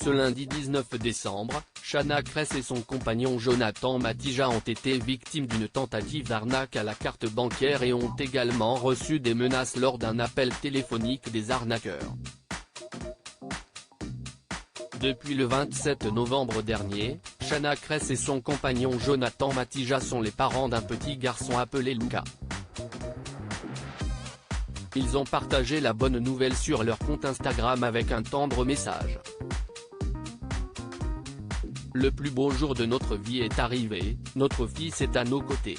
Ce lundi 19 décembre, Shana Kress et son compagnon Jonathan Matija ont été victimes d'une tentative d'arnaque à la carte bancaire et ont également reçu des menaces lors d'un appel téléphonique des arnaqueurs. Depuis le 27 novembre dernier, Shana Kress et son compagnon Jonathan Matija sont les parents d'un petit garçon appelé Luca. Ils ont partagé la bonne nouvelle sur leur compte Instagram avec un tendre message. Le plus beau jour de notre vie est arrivé, notre fils est à nos côtés.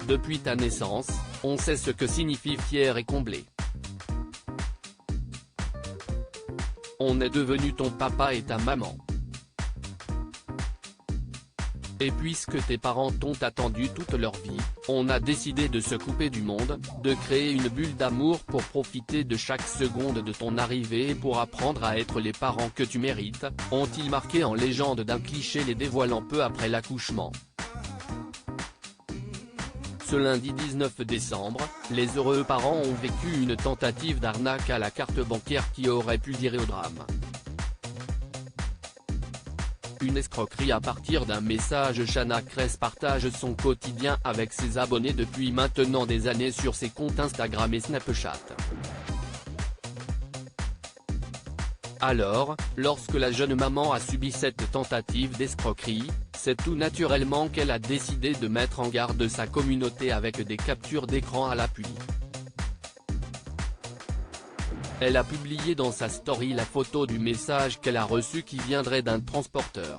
Depuis ta naissance, on sait ce que signifie fier et comblé. On est devenu ton papa et ta maman. Et puisque tes parents t'ont attendu toute leur vie, on a décidé de se couper du monde, de créer une bulle d'amour pour profiter de chaque seconde de ton arrivée et pour apprendre à être les parents que tu mérites, ont-ils marqué en légende d'un cliché les dévoilant peu après l'accouchement. Ce lundi 19 décembre, les heureux parents ont vécu une tentative d'arnaque à la carte bancaire qui aurait pu virer au drame. Une escroquerie à partir d'un message. Shana Kress partage son quotidien avec ses abonnés depuis maintenant des années sur ses comptes Instagram et Snapchat. Alors, lorsque la jeune maman a subi cette tentative d'escroquerie, c'est tout naturellement qu'elle a décidé de mettre en garde sa communauté avec des captures d'écran à l'appui. Elle a publié dans sa story la photo du message qu'elle a reçu qui viendrait d'un transporteur.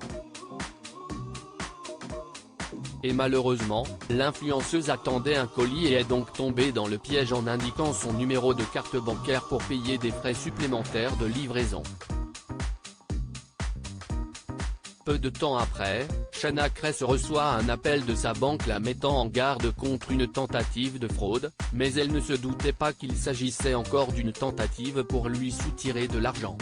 Et malheureusement, l'influenceuse attendait un colis et est donc tombée dans le piège en indiquant son numéro de carte bancaire pour payer des frais supplémentaires de livraison. Peu de temps après, Shana Kress reçoit un appel de sa banque la mettant en garde contre une tentative de fraude, mais elle ne se doutait pas qu'il s'agissait encore d'une tentative pour lui soutirer de l'argent.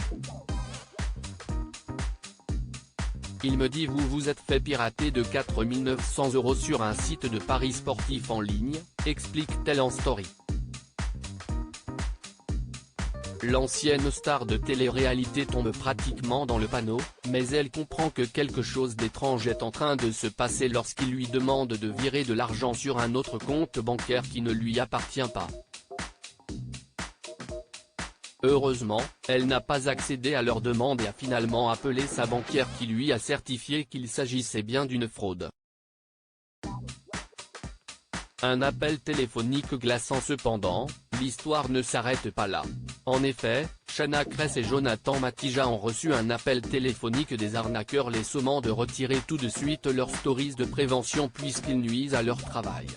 Il me dit vous vous êtes fait pirater de 4 900 € sur un site de paris sportif en ligne, explique-t-elle en story. L'ancienne star de télé-réalité tombe pratiquement dans le panneau, mais elle comprend que quelque chose d'étrange est en train de se passer lorsqu'il lui demande de virer de l'argent sur un autre compte bancaire qui ne lui appartient pas. Heureusement, elle n'a pas accédé à leur demande et a finalement appelé sa banquière qui lui a certifié qu'il s'agissait bien d'une fraude. Un appel téléphonique glaçant cependant, l'histoire ne s'arrête pas là. En effet, Shana Kress et Jonathan Matija ont reçu un appel téléphonique des arnaqueurs les sommant de retirer tout de suite leurs stories de prévention puisqu'ils nuisent à leur travail.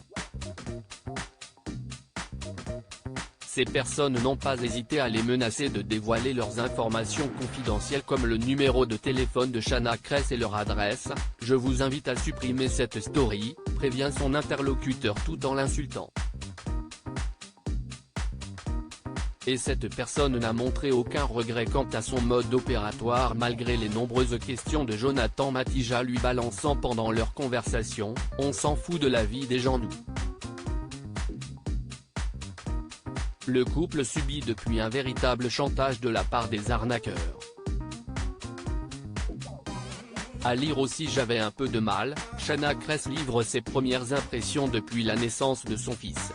Ces personnes n'ont pas hésité à les menacer de dévoiler leurs informations confidentielles comme le numéro de téléphone de Shana Kress et leur adresse. Je vous invite à supprimer cette story, prévient son interlocuteur tout en l'insultant. Et cette personne n'a montré aucun regret quant à son mode opératoire malgré les nombreuses questions de Jonathan Matija lui balançant pendant leur conversation, on s'en fout de la vie des gens nous. Le couple subit depuis un véritable chantage de la part des arnaqueurs. À lire aussi j'avais un peu de mal, Shana Kress livre ses premières impressions depuis la naissance de son fils.